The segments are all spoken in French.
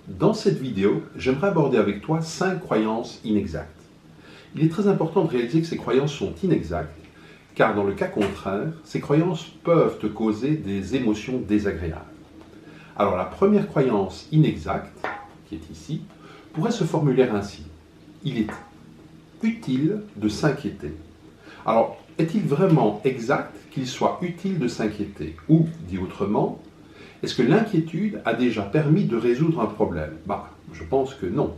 Dans cette vidéo, j'aimerais aborder avec toi 5 croyances inexactes. Il est très important de réaliser que ces croyances sont inexactes, car dans le cas contraire, ces croyances peuvent te causer des émotions désagréables. Alors la première croyance inexacte, qui est ici, pourrait se formuler ainsi. Il est utile de s'inquiéter. Alors, est-il vraiment exact qu'il soit utile de s'inquiéter? Ou, dit autrement, est-ce que l'inquiétude a déjà permis de résoudre un problème? Je pense que non.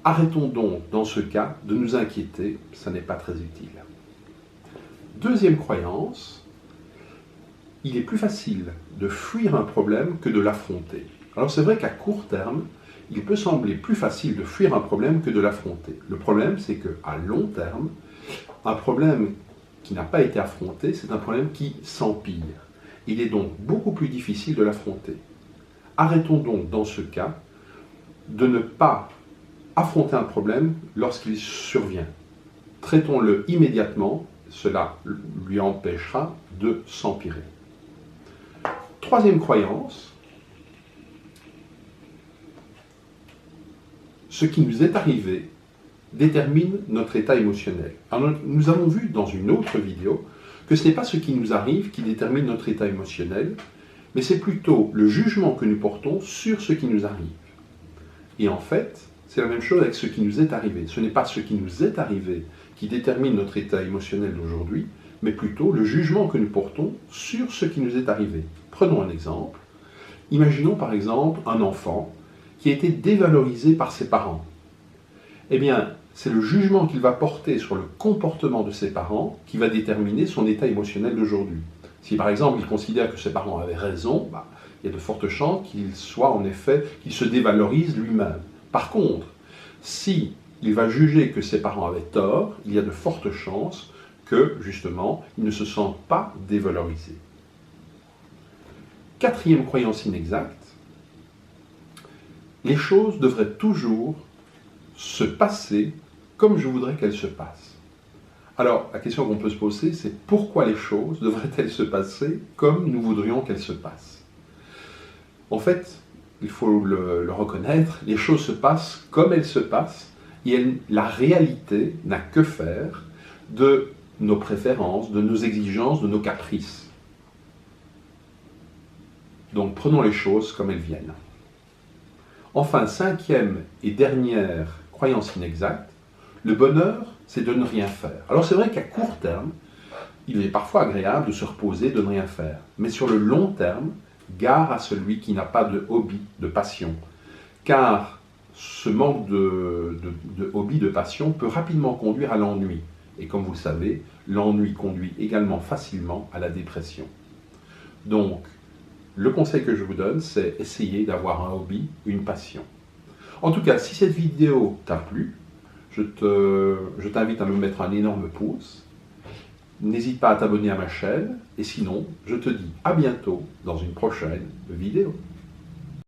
Arrêtons donc, dans ce cas, de nous inquiéter, ça n'est pas très utile. Deuxième croyance, il est plus facile de fuir un problème que de l'affronter. Alors c'est vrai qu'à court terme, il peut sembler plus facile de fuir un problème que de l'affronter. Le problème, c'est qu'à long terme, un problème qui n'a pas été affronté, c'est un problème qui s'empire. Il est donc beaucoup plus difficile de l'affronter. Arrêtons donc dans ce cas de ne pas affronter un problème lorsqu'il survient. Traitons-le immédiatement, cela lui empêchera de s'empirer. Troisième croyance, ce qui nous est arrivé détermine notre état émotionnel. Alors, nous avons vu dans une autre vidéo que ce n'est pas ce qui nous arrive qui détermine notre état émotionnel, mais c'est plutôt le jugement que nous portons sur ce qui nous arrive. Et en fait, c'est la même chose avec ce qui nous est arrivé. Ce n'est pas ce qui nous est arrivé qui détermine notre état émotionnel d'aujourd'hui, mais plutôt le jugement que nous portons sur ce qui nous est arrivé. Prenons un exemple. Imaginons par exemple un enfant qui a été dévalorisé par ses parents. Eh bien, c'est le jugement qu'il va porter sur le comportement de ses parents qui va déterminer son état émotionnel d'aujourd'hui. Si par exemple il considère que ses parents avaient raison, il y a de fortes chances qu'il soit en effet, qu'il se dévalorise lui-même. Par contre, si il va juger que ses parents avaient tort, il y a de fortes chances que, justement, il ne se sente pas dévalorisé. Quatrième croyance inexacte, les choses devraient toujours se passer comme je voudrais qu'elles se passent. Alors, la question qu'on peut se poser, c'est pourquoi les choses devraient-elles se passer comme nous voudrions qu'elles se passent? En fait, il faut le reconnaître, les choses se passent comme elles se passent et la réalité n'a que faire de nos préférences, de nos exigences, de nos caprices. Donc prenons les choses comme elles viennent. Enfin, cinquième et dernière croyance inexacte, le bonheur, c'est de ne rien faire. Alors c'est vrai qu'à court terme, il est parfois agréable de se reposer, de ne rien faire. Mais sur le long terme, gare à celui qui n'a pas de hobby, de passion. Car ce manque de hobby, de passion, peut rapidement conduire à l'ennui. Et comme vous le savez, l'ennui conduit également facilement à la dépression. Donc, le conseil que je vous donne, c'est essayer d'avoir un hobby, une passion. En tout cas, si cette vidéo t'a plu, je t'invite à me mettre un énorme pouce. N'hésite pas à t'abonner à ma chaîne. Et sinon, je te dis à bientôt dans une prochaine vidéo.